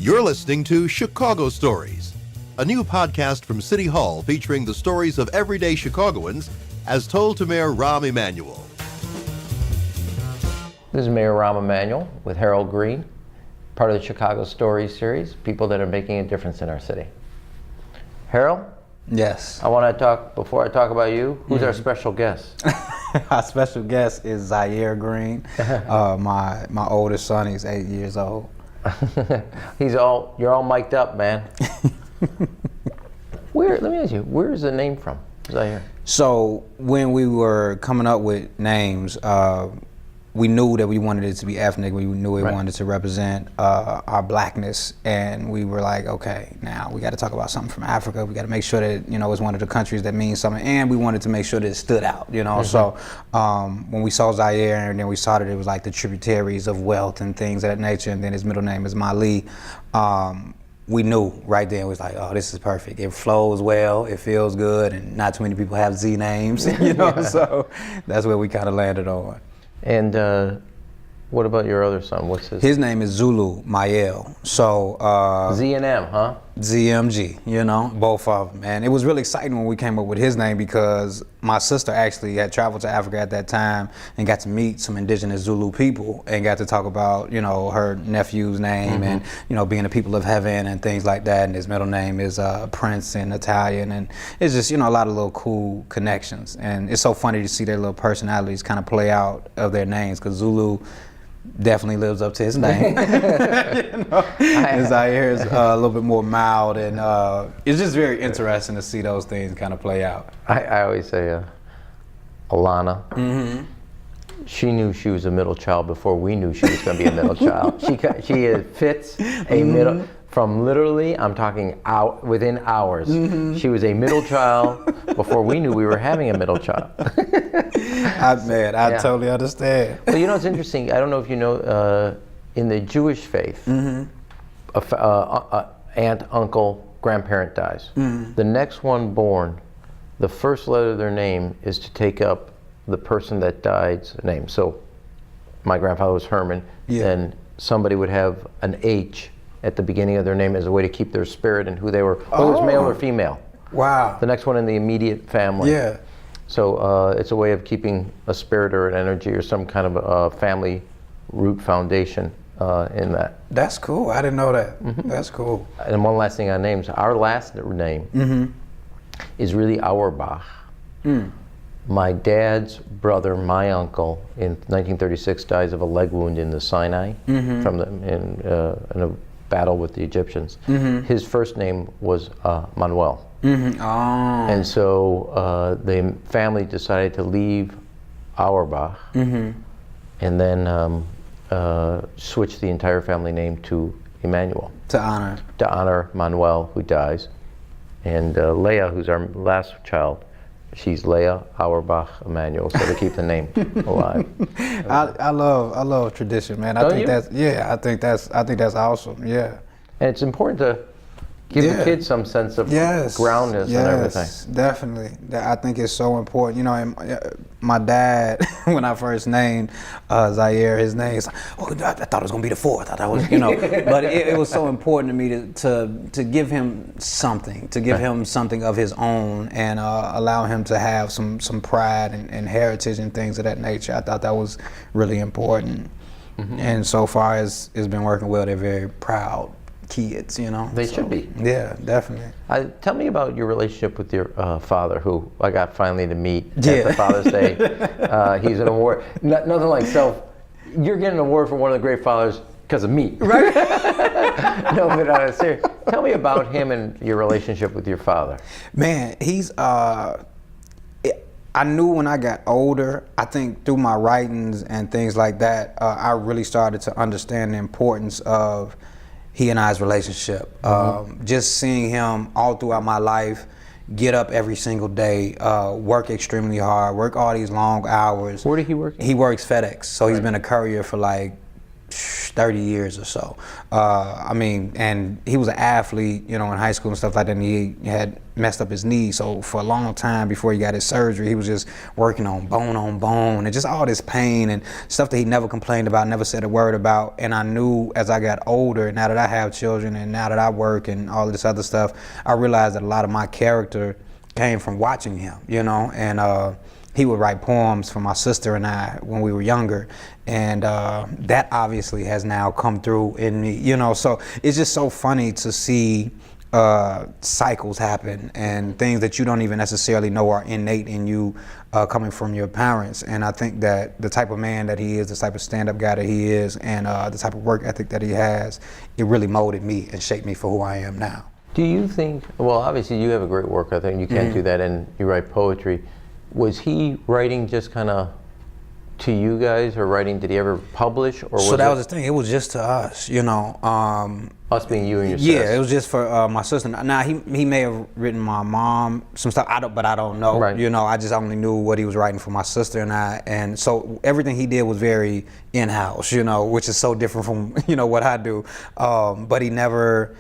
You're listening to Chicago Stories, a new podcast from City Hall featuring the stories of everyday Chicagoans as told to Mayor Rahm Emanuel. This is Mayor Rahm Emanuel with Harold Green, part of the Chicago Stories series, people that are making a difference in our city. Harold? Yes. I want to talk, before I talk about you, who's our special guest? Our special guest is Zaire Green, my oldest son. He's 8 years old. You're all mic'd up, man. Let me ask you, where is the name from, Zaire? So when we were coming up with names, we knew that we wanted it to be ethnic. We knew we wanted to represent our blackness, and we were like, okay, now we got to talk about something from Africa. We got to make sure that it's one of the countries that means something, and we wanted to make sure that it stood out. So when we saw Zaire, and then we saw that it was like the tributaries of wealth and things of that nature, and then his middle name is Mali. We knew right then, it was like, oh, this is perfect. It flows well, it feels good, and not too many people have Z names, so that's where we kind of landed on. And what about your other son? What's his? His name is Zulu Mael. So Z and M, huh? ZMG, both of them. And it was really exciting when we came up with his name because my sister actually had traveled to Africa at that time and got to meet some indigenous Zulu people and got to talk about, her nephew's name and, being the people of heaven and things like that. And his middle name is Prince in Italian. And it's just, a lot of little cool connections. And it's so funny to see their little personalities kind of play out of their names because Zulu definitely lives up to his name. His Zaire is a little bit more mild, and it's just very interesting to see those things kind of play out. I always say, Alana, she knew she was a middle child before we knew she was going to be a middle child. She fits a middle. From literally, I'm talking within hours. She was a middle child before we knew we were having a middle child. I totally understand. Well, it's interesting. I don't know if you know, in the Jewish faith, aunt, uncle, grandparent dies. The next one born, the first letter of their name is to take up the person that died's name. So my grandfather was Herman, and somebody would have an H at the beginning of their name as a way to keep their spirit and who they were, whether it's male or female. Wow. The next one in the immediate family. Yeah. So it's a way of keeping a spirit or an energy or some kind of a family root foundation in that. That's cool. I didn't know that. That's cool. And one last thing on names. Our last name is really Auerbach. My dad's brother, my uncle, in 1936 dies of a leg wound in the Sinai from in a battle with the Egyptians. His first name was Manuel. And so the family decided to leave Auerbach and then switch the entire family name to Emanuel. To honor Manuel, who dies. And Leah, who's our last child, she's Leah Auerbach Emanuel, so to keep the name alive. I love tradition, man. I think that's awesome. Yeah. And it's important to give the kids some sense of groundness and everything. Yes, definitely. I think it's so important. My dad, when I first named Zaire, his name, he's like, oh, I thought it was gonna be the fourth. I thought it was, but it was so important to me to give him something, something of his own, and allow him to have some pride and heritage and things of that nature. I thought that was really important. And so far it's been working well. They're very proud kids, They should be. Yeah, definitely. Tell me about your relationship with your father, who I got finally to meet at the Father's Day. He's an award. Nothing like you're getting an award for one of the great fathers because of me. Right? No, but seriously, tell me about him and your relationship with your father. Man, he's I knew when I got older, I think through my writings and things like that, I really started to understand the importance of he and I's relationship. Just seeing him all throughout my life, get up every single day, work extremely hard, work all these long hours. Where did he work? He works FedEx, so he's been a courier for like 30 years or so. I mean, and he was an athlete, you know, in high school and stuff like that, and he had messed up his knee. So for a long time before he got his surgery, he was just working on bone, and just all this pain and stuff that he never complained about, never said a word about. And I knew as I got older, now that I have children and now that I work and all of this other stuff, I realized that a lot of my character came from watching him, you know, and he would write poems for my sister and I when we were younger, and that obviously has now come through in me, you know. So it's just so funny to see cycles happen and things that you don't even necessarily know are innate in you coming from your parents. And I think that the type of man that he is, the type of stand-up guy that he is, and the type of work ethic that he has, it really molded me and shaped me for who I am now. Do you think, well, obviously you have a great work ethic, you can't do that, and you write poetry. Was he writing just kind of to you guys, or writing, did he ever publish? Or So that was the thing, it was just to us, you know. Us being you and your sister? Yeah, it was just for my sister. Now, he may have written my mom some stuff, but I don't know. Right. You know, I just only knew what he was writing for my sister and I. And so everything he did was very in-house, you know, which is so different from, you know, what I do. But he never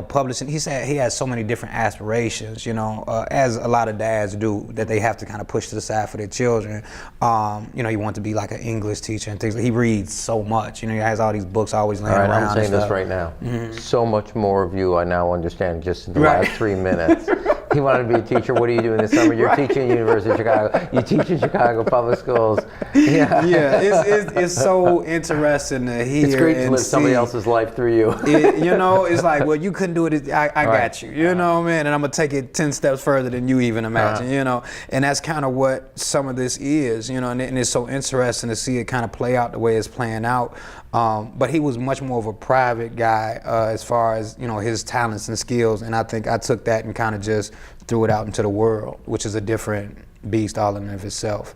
published it. He said he has so many different aspirations, you know, as a lot of dads do, that they have to kind of push to the side for their children. You know, he wants to be like an English teacher and things. He reads so much, you know, he has all these books always laying around. I'm saying this right now. So much more of you I now understand just in the last 3 minutes. He wanted to be a teacher. What are you doing this summer? You're teaching at University of Chicago. You teach in Chicago public schools. Yeah, it's so interesting to hear. It's great to live see somebody else's life through you. You know, it's like, well, you couldn't do it. I got you. You know, man, and I'm gonna take it 10 steps further than you even imagine. You know, and that's kind of what some of this is. You know, and it's so interesting to see it kind of play out the way it's playing out. But he was much more of a private guy as far as, you know, his talents and skills, and I think I took that and kind of just threw it out into the world, which is a different beast all in and of itself.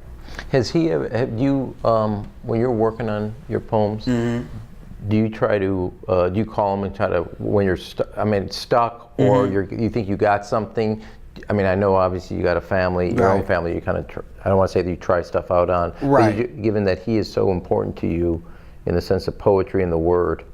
Have you, when you're working on your poems, do you try to, do you call them and try to, when you're stuck, or you think you got something? I mean, I know obviously you got a family, your own family, you kind of, I don't want to say that you try stuff out on, but given that he is so important to you in the sense of poetry and the word,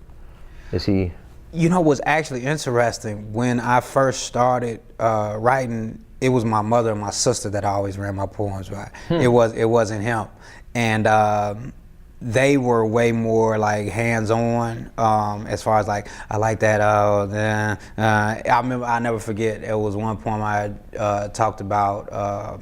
is he? You know what's actually interesting, when I first started writing, it was my mother and my sister that I always ran my poems by. It wasn't him. And they were way more like hands-on as far as like, I like that, I remember, I never forget, it was one poem I talked about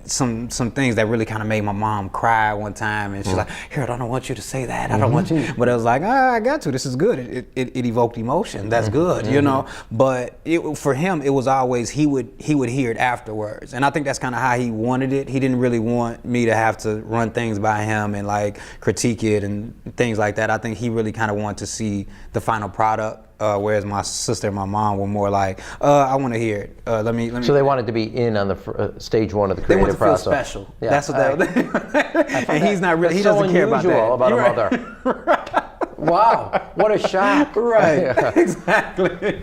some things that really kind of made my mom cry one time, and she's like, "Harold, I don't want you to say that. I don't want you." But I was like, I got to. This is good. It evoked emotion. That's good, you know. But for him, it was always he would hear it afterwards, and I think that's kind of how he wanted it. He didn't really want me to have to run things by him and like critique it and things like that. I think he really kind of wanted to see the final product. Whereas my sister and my mom were more like, I want to hear it. Let me. So they wanted to be in on the stage one of the creative process. They want to feel special. Yeah. That's what they. And he's not really. He so doesn't care about that. About a mother. Wow, what a shock. Right. Exactly.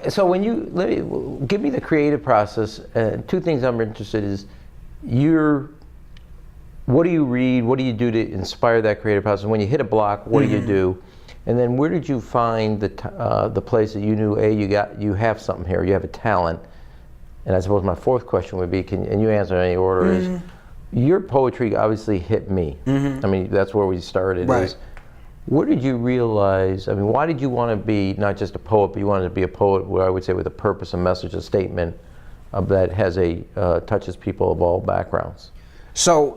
So when you give me the creative process. Two things I'm interested in is what do you read? What do you do to inspire that creative process? When you hit a block, what do you do? And then where did you find the place that you knew, you have something here, you have a talent? And I suppose my fourth question would be, and you answer in any order, is your poetry obviously hit me. I mean, that's where we started. Right. Is, where did you realize, I mean, why did you want to be not just a poet, but you wanted to be a poet, what I would say with a purpose, a message, a statement that has touches people of all backgrounds? So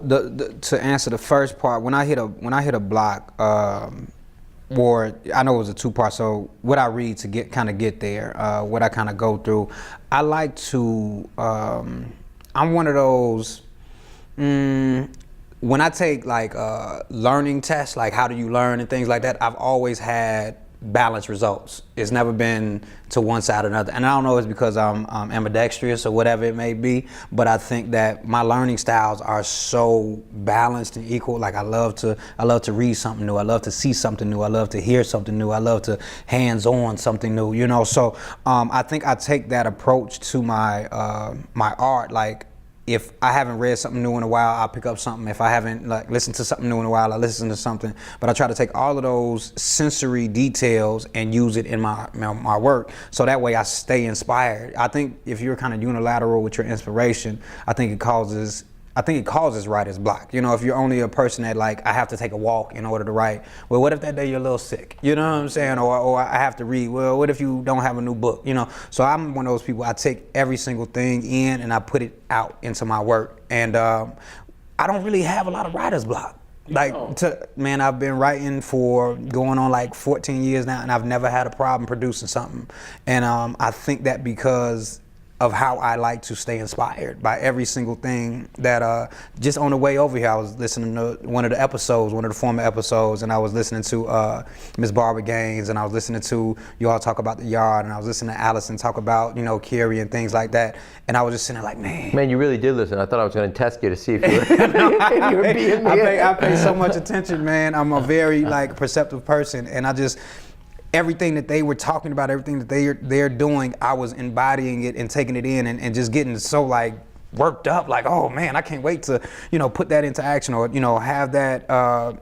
to answer the first part, when I hit a block, or I know it was a two-part, so what I read to get there, what I kind of go through, I like to, I'm one of those, when I take like learning tests, like how do you learn and things like that, I've always had balanced results. It's never been to one side or another. And I don't know if it's because I'm ambidextrous or whatever it may be, but I think that my learning styles are so balanced and equal. Like I love to read something new. I love to see something new. I love to hear something new. I love to hands-on something new, you know? So I think I take that approach to my my art. Like if I haven't read something new in a while, I'll pick up something. If I haven't like listened to something new in a while, I'll listen to something. But I try to take all of those sensory details and use it in my work, so that way I stay inspired. I think if you're kind of unilateral with your inspiration, I think it causes writer's block. You know, if you're only a person that like, I have to take a walk in order to write. Well, what if that day you're a little sick? You know what I'm saying? Or I have to read. Well, what if you don't have a new book? You know, so I'm one of those people, I take every single thing in and I put it out into my work. And I don't really have a lot of writer's block. Like, man, I've been writing for going on like 14 years now, and I've never had a problem producing something. And I think that because of how I like to stay inspired by every single thing that, just on the way over here, I was listening to one of the former episodes, and I was listening to Miss Barbara Gaines, and I was listening to you all talk about the yard, and I was listening to Allison talk about, you know, Carrie and things like that, and I was just sitting there like, man, you really did listen. I thought I was going to test you to see if you were, being me. I pay so much attention, man. I'm a very like perceptive person, and I just, everything that they were talking about, everything that they're doing, I was embodying it and taking it in and just getting so like worked up, like, oh man, I can't wait to, you know, put that into action, or, you know, have that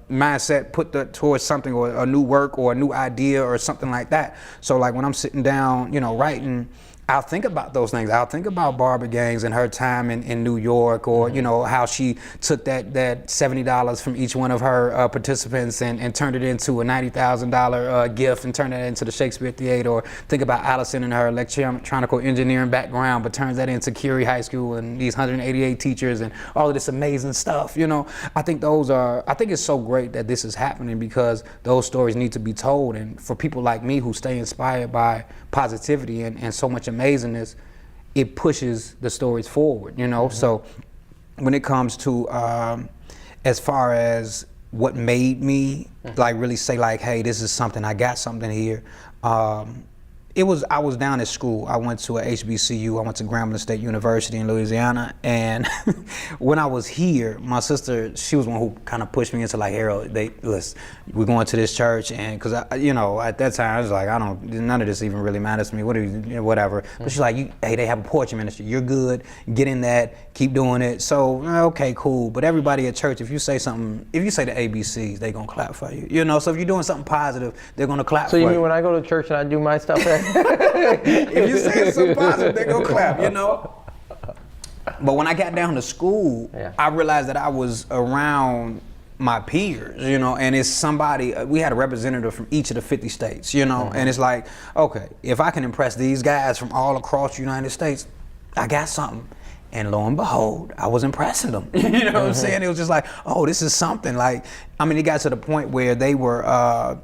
mindset put towards something, or a new work or a new idea or something like that. So like when I'm sitting down, you know, writing, I'll think about those things. I'll think about Barbara Gaines and her time in New York, or, you know, how she took that $70 from each one of her participants and turned it into a $90,000 gift and turned it into the Shakespeare Theater. Or think about Allison and her electronic engineering background, but turns that into Curie High School and these 188 teachers and all of this amazing stuff. You know, I think it's so great that this is happening, because those stories need to be told. And for people like me who stay inspired by positivity and so much amazingness, it pushes the stories forward, you know? Mm-hmm. So when it comes to as far as what made me like really say like, hey, this is something, I got something here, I was down at school. I went to a HBCU. I went to Grambling State University in Louisiana. And when I was here, my sister, she was one who kind of pushed me into like, Harold, listen, we're going to this church. And cause I, you know, at that time I was like, none of this even really matters to me. Whatever. But she's like, hey, they have a poetry ministry. You're good. Get in that. Keep doing it. So, okay, cool. But everybody at church, if you say the ABCs, they gonna clap for you. You know, so if you're doing something positive, they're gonna clap for you. So you mean when I go to church and I do my stuff, if you say something positive, they're gonna clap, you know? But when I got down to school, I realized that I was around my peers, you know, and it's somebody, we had a representative from each of the 50 states, you know, and it's like, okay, if I can impress these guys from all across the United States, I got something. And lo and behold, I was impressing them. You know what I'm saying? It was just like, oh, this is something. Like, I mean, it got to the point where they were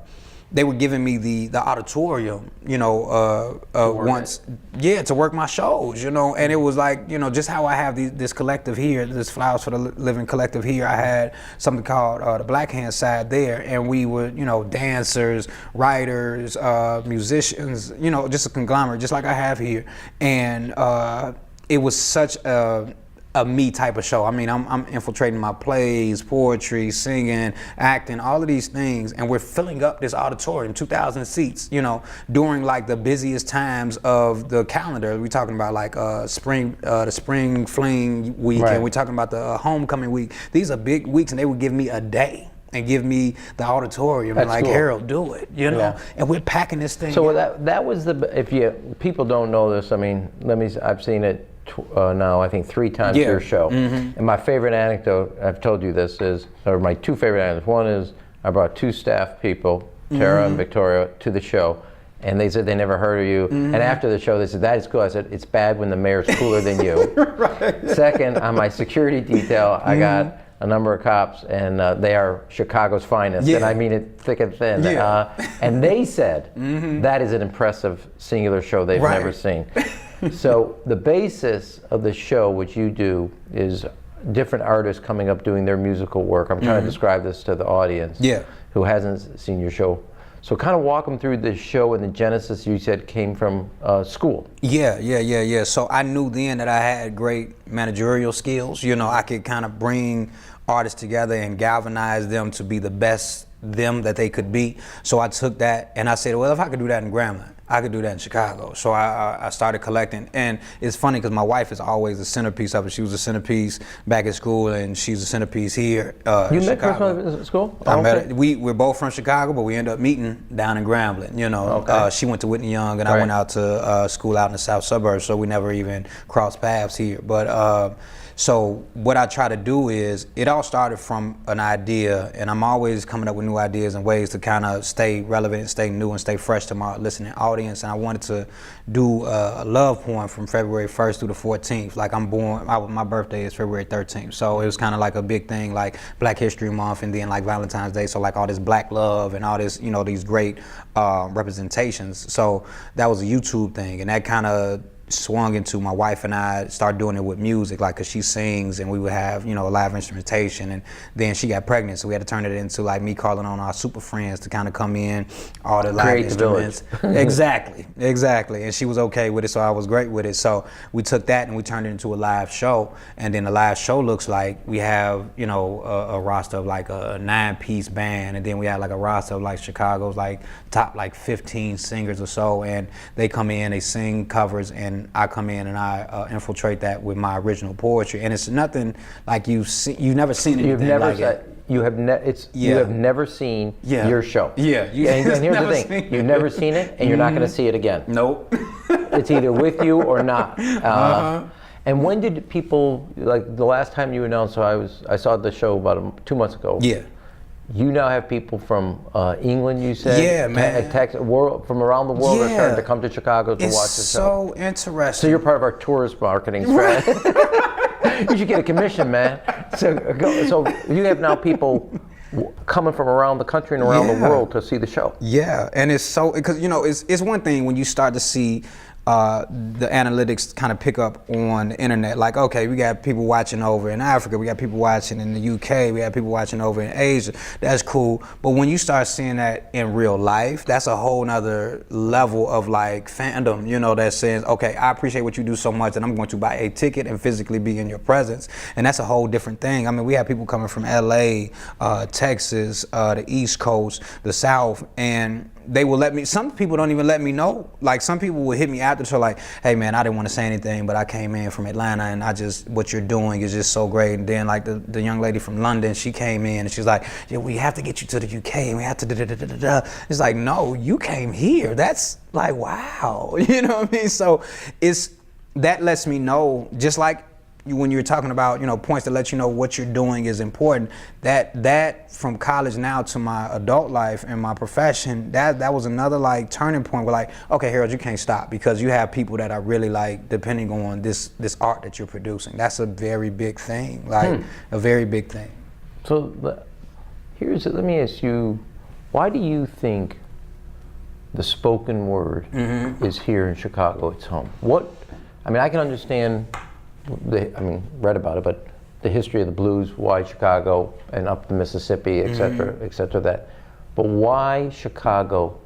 giving me the auditorium, you know, once, to work my shows, you know, and it was like, you know, just how I have this collective here, this Flowers for the Living collective here. I had something called the Black Hand Side there, and we were, you know, dancers, writers, musicians, you know, just a conglomerate, just like I have here, and it was such a me type of show. I mean, I'm infiltrating my plays, poetry, singing, acting, all of these things, and we're filling up this auditorium, 2,000 seats, you know, during like the busiest times of the calendar. We're talking about like the spring fling week, and we're talking about the homecoming week. These are big weeks, and they would give me a day and give me the auditorium. That's and like, cool. Harold, do it, you know? Yeah. And we're packing this thing. So that was people don't know this, I mean, I've seen it now, I think 3 times your show. Mm-hmm. And my favorite anecdote, I've told you this, or my 2 favorite anecdotes. One is I brought 2 staff people, Tara and Victoria, to the show, and they said they never heard of you. Mm-hmm. And after the show, they said, that is cool. I said, it's bad when the mayor's cooler than you. Right. Second, on my security detail, I got a number of cops, and they are Chicago's finest, and I mean it thick and thin. And they said, that is an impressive singular show they've never seen. So the basis of the show, which you do, is different artists coming up doing their musical work. I'm trying to describe this to the audience who hasn't seen your show. So kind of walk them through the show, and the genesis, you said, came from school. Yeah. So I knew then that I had great managerial skills. You know, I could kind of bring artists together and galvanize them to be the best them that they could be. So I took that and I said, well, if I could do that in Grambling, I could do that in Chicago. So I started collecting. And it's funny because my wife is always the centerpiece of it. She was a centerpiece back at school, and she's a centerpiece here You in met Chicago. Chris at school? I met her. We're both from Chicago, but we ended up meeting down in Grambling. You know, she went to Whitney Young, and I went out to school out in the south suburbs, so we never even crossed paths here. But so what I try to do is, it all started from an idea, and I'm always coming up with new ideas and ways to kind of stay relevant, stay new, and stay fresh to my listening audience. And I wanted to do a love poem from February 1st through the 14th. Like I'm born, my birthday is February 13th, so it was kind of like a big thing, like Black History Month, and then like Valentine's Day. So like all this black love and all this, you know, these great representations. So that was a YouTube thing, and that kind of swung into my wife and I started doing it with music, like, cause she sings, and we would have, you know, live instrumentation. And then she got pregnant, so we had to turn it into like me calling on our super friends to kind of come in, all the live instruments. Exactly. And she was okay with it, so I was great with it. So we took that and we turned it into a live show. And then the live show looks like we have, you know, a roster of like a 9-piece band, and then we had like a roster of like Chicago's like top like 15 singers or so, and they come in, they sing covers, and I come in and I infiltrate that with my original poetry. And it's nothing like you've never seen anything like it. You have never seen your show. Yeah. And here's the thing: you've never seen it, and you're not going to see it again. Nope. It's either with you or not. And when did people, like the last time you announced? So I saw the show about 2 months ago. Yeah. You now have people from England, you said? Yeah, man. Texas, from around the world are starting to come to Chicago to watch the show. It's so interesting. So you're part of our tourist marketing strategy. You should get a commission, man. So you have now people coming from around the country and around the world to see the show. Yeah, and it's so, because, you know, it's one thing when you start to see the analytics kind of pick up on the internet. Like, okay, we got people watching over in Africa, we got people watching in the UK, we got people watching over in Asia. That's cool. But when you start seeing that in real life, that's a whole nother level of like fandom, you know, that says, okay, I appreciate what you do so much, and I'm going to buy a ticket and physically be in your presence. And that's a whole different thing. I mean, we have people coming from LA, Texas, the East Coast, the South, and they will let me, some people don't even let me know. Like, some people will hit me after, so like, hey man, I didn't want to say anything, but I came in from Atlanta, and what you're doing is just so great. And then like the young lady from London, she came in and she's like, yeah, we have to get you to the UK, and we have to da-da-da-da-da-da. It's like, no, you came here. That's like, wow. You know what I mean? So that lets me know, just like when you're talking about, you know, points that let you know what you're doing is important, that from college now to my adult life and my profession, that was another like turning point where like, okay, Harold, you can't stop, because you have people that are really like depending on this art that you're producing. That's a very big thing, like a very big thing. So let me ask you, why do you think the spoken word is here in Chicago? It's home. I mean, I can understand read about it, but the history of the blues, why Chicago and up the Mississippi, et cetera, that. But why Chicago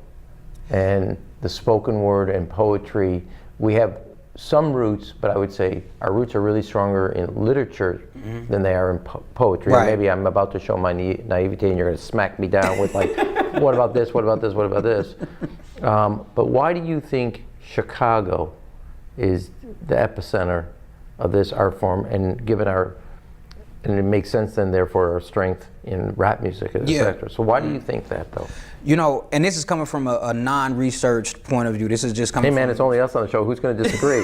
and the spoken word and poetry? We have some roots, but I would say our roots are really stronger in literature than they are in poetry. Right. Maybe I'm about to show my naivete, and you're going to smack me down with like, what about this, what about this, what about this? But why do you think Chicago is the epicenter of this art form, and and it makes sense then, therefore, our strength in rap music as a sector. So why do you think that, though? You know, and this is coming from a non-researed point of view. This is just coming from... Hey man, it's only us on the show. Who's going to disagree?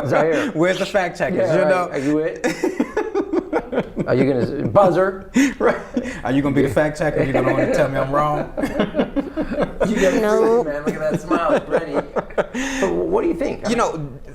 Zaire. Where's the fact checkers? Yeah, you right. know? Are you it? Are you going to... Buzzer? Right. Are you going to be the fact checker? Are you going to want to tell me I'm wrong? You got no. Man, look at that smile. It's ready. So what do you think?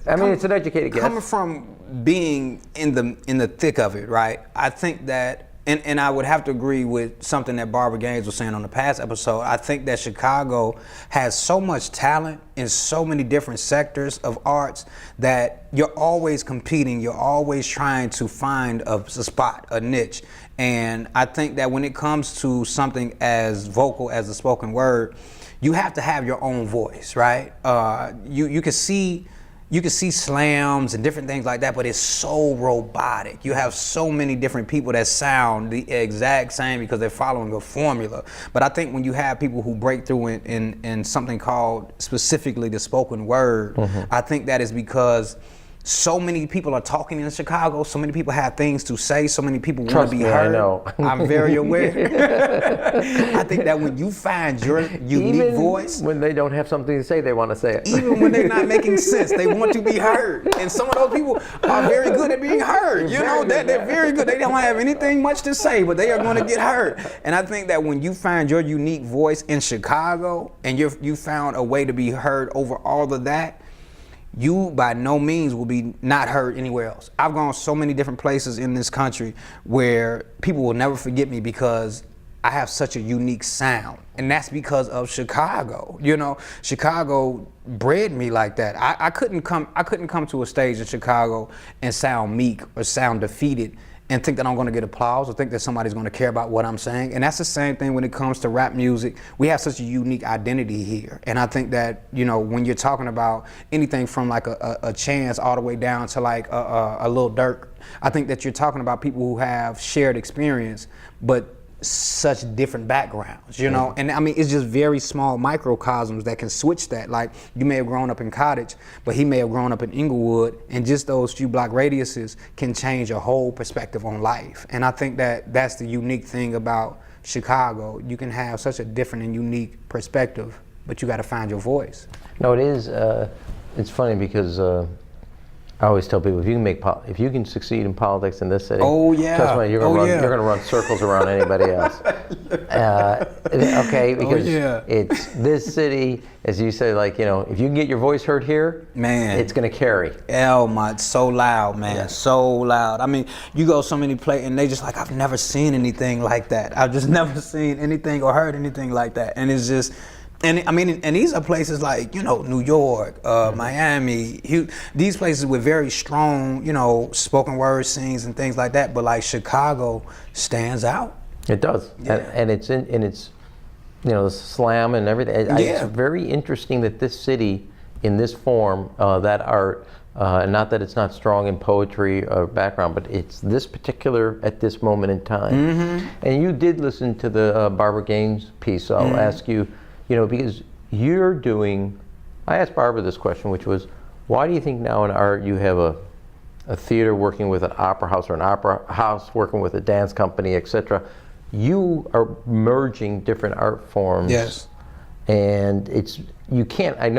I mean, it's an educated guess. Coming from being in the thick of it, right? I think that, and I would have to agree with something that Barbara Gaines was saying on the past episode. I think that Chicago has so much talent in so many different sectors of arts that you're always competing. You're always trying to find a spot, a niche. And I think that when it comes to something as vocal as the spoken word, you have to have your own voice, right? You can see slams and different things like that, but it's so robotic. You have so many different people that sound the exact same because they're following a formula. But I think when you have people who break through in something called specifically the spoken word, I think that is because so many people are talking in Chicago. So many people have things to say. So many people want to be heard. I know. I'm very aware. I think that when you find your unique even voice, when they don't have something to say, they want to say it. even when they're not making sense, they want to be heard. And some of those people are very good at being heard. You know, they're very good. They don't have anything much to say, but they are going to get heard. And I think that when you find your unique voice in Chicago and you found a way to be heard over all of that, you by no means will be not heard anywhere else. I've gone so many different places in this country where people will never forget me because I have such a unique sound. And that's because of Chicago. You know, Chicago bred me like that. I couldn't come to a stage in Chicago and sound meek or sound defeated and think that I'm gonna get applause or think that somebody's gonna care about what I'm saying. And that's the same thing when it comes to rap music. We have such a unique identity here. And I think that, you know, when you're talking about anything from like a Chance all the way down to like a Lil Durk, I think that you're talking about people who have shared experience, but such different backgrounds, you know? And I mean, it's just very small microcosms that can switch that. Like, you may have grown up in Cottage, but he may have grown up in Inglewood, and just those few block radiuses can change a whole perspective on life. And I think that that's the unique thing about Chicago. You can have such a different and unique perspective, but you gotta find your voice. No, it is, it's funny because I always tell people, if you can succeed in politics in this city, trust me, you're gonna run circles around anybody else. Okay, because it's this city, as you say, like, you know, if you can get your voice heard here, man, it's gonna carry. It's so loud, man, so loud. I mean, you go so many places and they just like, I've never seen anything like that. I've just never seen anything or heard anything like that, and it's just. And I mean, and these are places like, you know, New York, Miami, these places with very strong, you know, spoken word scenes and things like that. But like Chicago stands out. It does, and it's you know, the slam and everything. It's very interesting that this city, in this form, that art, not that it's not strong in poetry or background, but it's this particular at this moment in time. And you did listen to the Barbara Gaines piece. So I'll ask you. You know, because you're doing, I asked Barbara this question, which was, why do you think now in art you have a theater working with an opera house or an opera house working with a dance company, etc.? You are merging different art forms. Yes. And you can't, I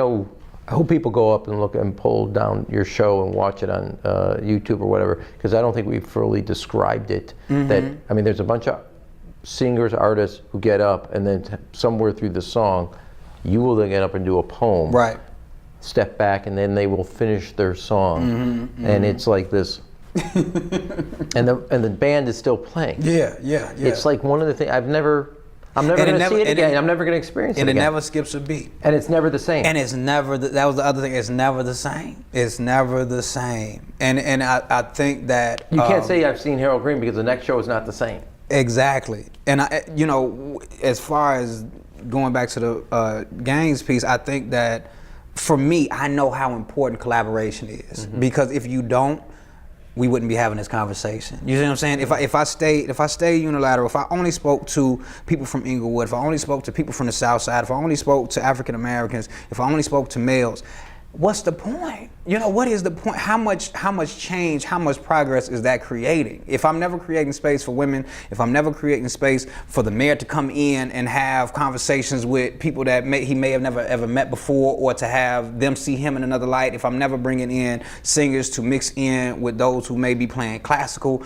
hope people go up and look and pull down your show and watch it on YouTube or whatever, because I don't think we've fully described it. That, I mean, there's a bunch of singers, artists who get up and then somewhere through the song, you will then get up and do a poem. Right. Step back and then they will finish their song. And it's like this. and the band is still playing. Yeah. It's like one of the things I'm never going to see it again. I'm never going to experience it again. And it never skips a beat. And it's never the same. And it's never, that was the other thing, it's never the same. It's never the same. And I think that... You can't say I've seen Harold Green because the next show is not the same. Exactly. And you know, as far as going back to the Gaines piece, I think that for me, I know how important collaboration is. Because if you don't, we wouldn't be having this conversation. You see what I'm saying? If I stay unilateral, if I only spoke to people from Inglewood, if I only spoke to people from the South Side, if I only spoke to African Americans, if I only spoke to males, what's the point? You know, what is the point? How much change, how much progress is that creating? If I'm never creating space for women, if I'm never creating space for the mayor to come in and have conversations with people that he may have never ever met before, or to have them see him in another light, if I'm never bringing in singers to mix in with those who may be playing classical,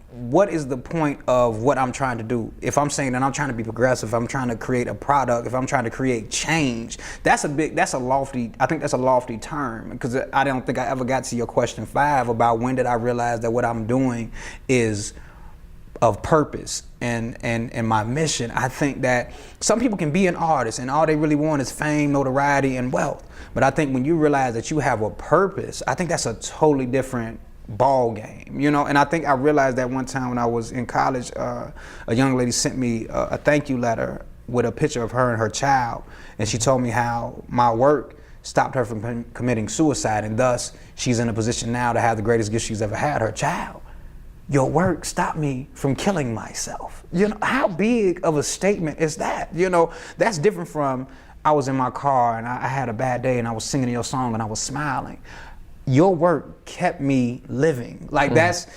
what is the point of what I'm trying to do? If I'm saying that I'm trying to be progressive, if I'm trying to create a product, if I'm trying to create change, I think that's a lofty term, because I don't think I ever got to your question 5 about when did I realize that what I'm doing is of purpose and my mission. I think that some people can be an artist and all they really want is fame, notoriety, and wealth. But I think when you realize that you have a purpose, I think that's a totally different ball game, you know. And I think I realized that one time when I was in college, a young lady sent me a thank you letter with a picture of her and her child, and she told me how my work stopped her from committing suicide, and thus she's in a position now to have the greatest gift she's ever had, her child. Your work stopped me from killing myself. You know, how big of a statement is that? You know, that's different from I was in my car and I had a bad day and I was singing your song and I was smiling. Your work kept me living. Like that's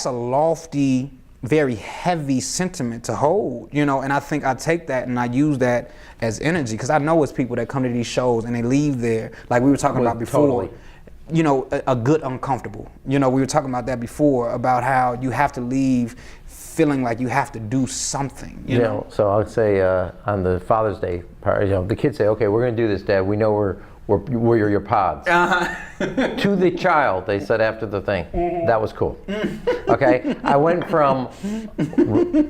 a lofty, very heavy sentiment to hold, you know, and I think I take that and I use that as energy, because I know it's people that come to these shows and they leave there, like we were talking about before, totally. You know, a good uncomfortable. You know, we were talking about that before, about how you have to leave feeling like you have to do something, you know? So I would say on the Father's Day part, you know, the kids say, okay, we're gonna do this, Dad, we know we're your pods. To the child, they said after the thing. That was cool. Okay, I went from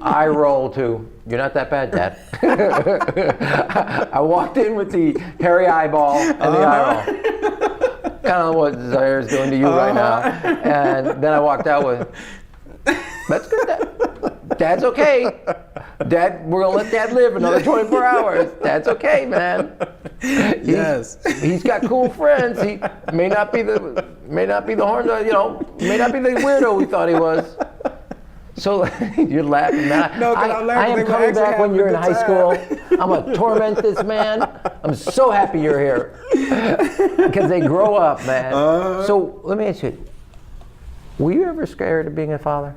eye roll to, you're not that bad, Dad. I walked in with the hairy eyeball and the eye roll. Kind of what Zaire's doing to you right now. And then I walked out with, that's good, Dad. Dad's okay. Dad, we're gonna let Dad live another 24 hours. Dad's okay, man. He's got cool friends. He may not be the horn, you know, may not be the weirdo we thought he was. So you're laughing, man. No, I'm laughing. I am coming back when you're in high school. I'm gonna torment this man. I'm so happy you're here. Because they grow up, man. So let me ask you, were you ever scared of being a father?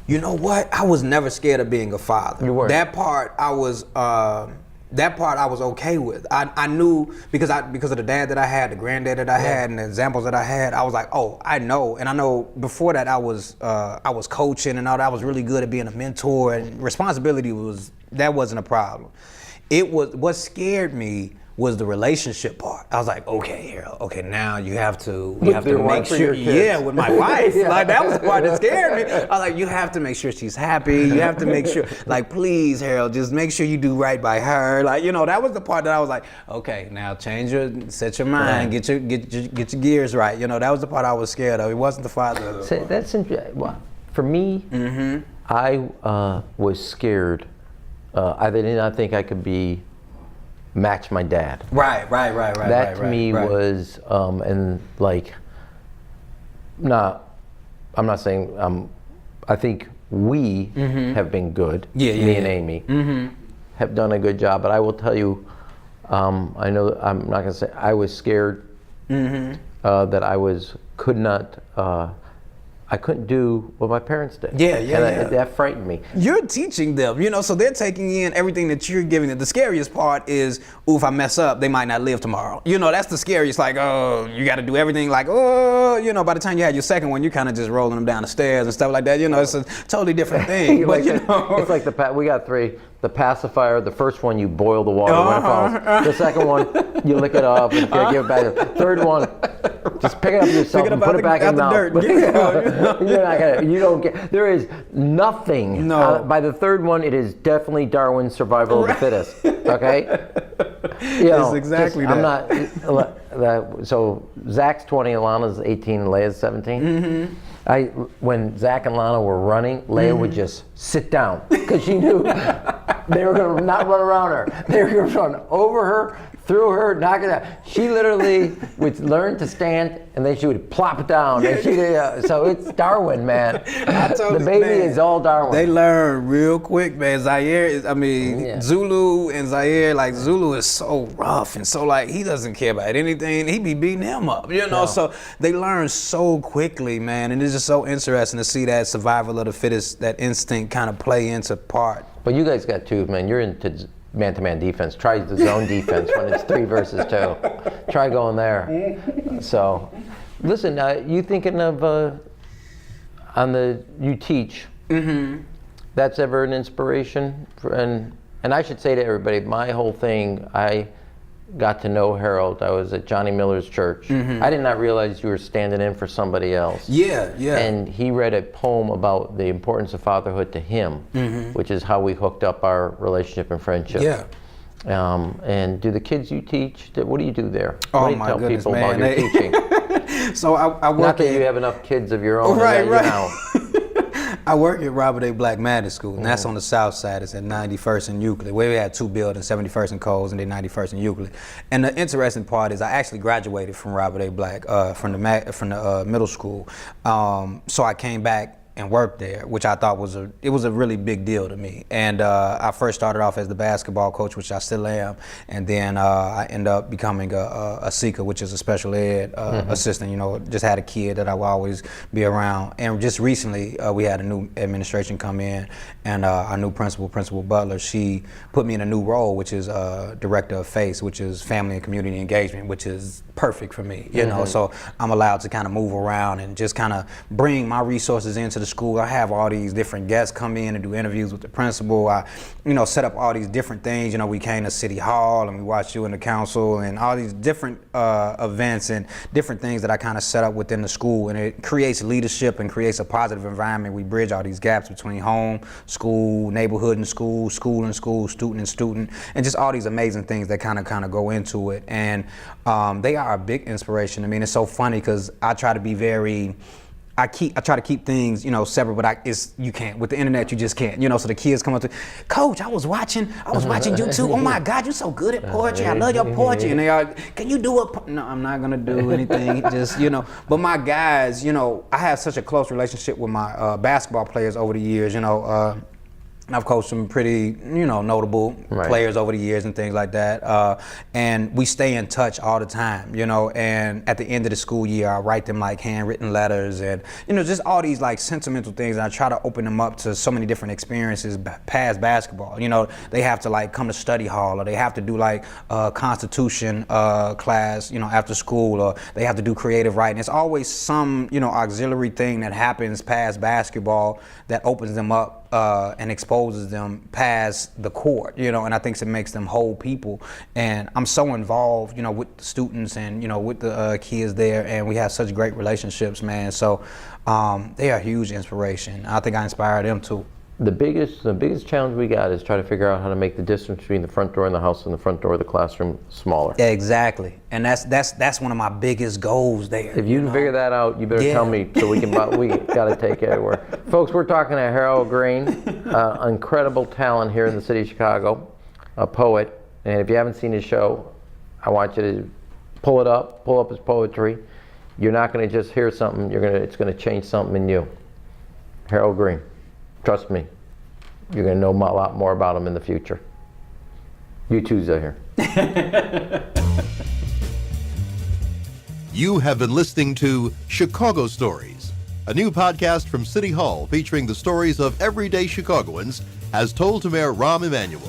You know what? I was never scared of being a father. You weren't. That part I was okay with. I knew because of the dad that I had, the granddad that I had, and the examples that I had. I was like, oh, I know. And I know before that I was coaching and all that. I was really good at being a mentor, and responsibility wasn't a problem. It was what scared me was the relationship part. I was like, okay, Harold, okay, now you have to make sure, with my wife. Like that was the part that scared me. I was like, you have to make sure she's happy. You have to make sure, like, please, Harold, just make sure you do right by her. Like, you know, that was the part that I was like, okay, now set your mind, get your gears right. You know, that was the part I was scared of. It wasn't the father. So that's interesting. Well, for me, I was scared. I did not think I could match my dad. Right. That to me was, and like, I'm not saying, I think we have been good, me and Amy, have done a good job, but I will tell you, I know, I'm not gonna say, I was scared that I couldn't do what my parents did. That frightened me. You're teaching them, you know, so they're taking in everything that you're giving them. The scariest part is, ooh, if I mess up, they might not live tomorrow. You know, that's the scariest, like, oh, you got to do everything like, oh, you know, by the time you had your second one, you're kind of just rolling them down the stairs and stuff like that. You know, it's a totally different thing. But, you know. It's like we got three. The pacifier, the first one, you boil the water when it falls. The second one, you lick it up and give it back. The third one, just pick it up yourself and put it back in the mouth. There is nothing. No. By the third one, it is definitely Darwin's survival of the fittest. Okay? It's exactly that. So Zach's 20, Alana's 18, and Leia's 17. When Zach and Lana were running, Leia would just sit down because she knew they were going to not run around her. They were going to run over her, through her, knock it out. She literally would learn to stand, and then she would plop it down. And so it's Darwin, man. The baby is all Darwin. They learn real quick, man. Zulu and Zaire, like Zulu is so rough and so like he doesn't care about anything. He be beating him up, you know. No. So they learn so quickly, man. And it's just so interesting to see that survival of the fittest, that instinct kind of play into part. But you guys got two, man. You're into man-to-man defense. Try the zone defense when it's 3 versus 2. Try going there. So, listen, you thinking of you teach? That's ever an inspiration? And I should say to everybody, my whole thing, I got to know Harold. I was at Johnny Miller's church. I did not realize you were standing in for somebody else. Yeah. And he read a poem about the importance of fatherhood to him, which is how we hooked up our relationship and friendship. Yeah. And do the kids you teach, what do you do there? Oh, what do you my tell goodness, people man. about your teaching? So I work Not that you have enough kids of your own. Right. Now. I work at Robert A. Black Magnet School, and that's on the south side. It's at 91st and Euclid. We had 2 buildings, 71st and Coles, and then 91st and Euclid. And the interesting part is I actually graduated from Robert A. Black from the middle school. So I came back and work there, which I thought was a really big deal to me. And I first started off as the basketball coach, which I still am, and then I ended up becoming a seeker, which is a special ed assistant. You know, just had a kid that I will always be around. And just recently, we had a new administration come in, and our new Principal Butler, she put me in a new role, which is Director of FACE, which is Family and Community Engagement, which is perfect for me. You know, so I'm allowed to kind of move around and just kind of bring my resources into the school. I have all these different guests come in and do interviews with the principal. I, you know, set up all these different things. You know, we came to City Hall and we watched you in the council and all these different events and different things that I kind of set up within the school, and it creates leadership and creates a positive environment. We bridge all these gaps between home, school, neighborhood and school, school and school, student and student, and just all these amazing things that kind of go into it. And they are a big inspiration. I mean, it's so funny because I try to be very, I try to keep things, you know, separate, but you can't. With the internet, you just can't. You know, so the kids come up to, Coach, I was watching YouTube. Oh my God, you're so good at poetry. I love your poetry. And they are, can you do a, no, I'm not gonna do anything. Just, you know, but my guys, you know, I have such a close relationship with my basketball players over the years, you know. I've coached some pretty, you know, notable players over the years and things like that. And we stay in touch all the time, you know, and at the end of the school year, I write them like handwritten letters and, you know, just all these like sentimental things. And I try to open them up to so many different experiences past basketball. You know, they have to like come to study hall, or they have to do like a Constitution class, you know, after school, or they have to do creative writing. It's always some, you know, auxiliary thing that happens past basketball that opens them up and exposes them past the court, you know, and I think it makes them whole people. And I'm so involved, you know, with the students and, you know, with the kids there, and we have such great relationships, man. So they are a huge inspiration. I think I inspire them too. The biggest challenge we got is try to figure out how to make the distance between the front door in the house and the front door of the classroom smaller. Exactly, and that's one of my biggest goals there. If you can figure that out, you better tell me so we got to take it everywhere. Folks, we're talking to Harold Green, incredible talent here in the city of Chicago, a poet. And if you haven't seen his show, I want you to pull up his poetry. You're not going to just hear something. It's going to change something in you. Harold Green. Trust me, you're going to know a lot more about him in the future. You choose here. You have been listening to Chicago Stories, a new podcast from City Hall featuring the stories of everyday Chicagoans as told to Mayor Rahm Emanuel.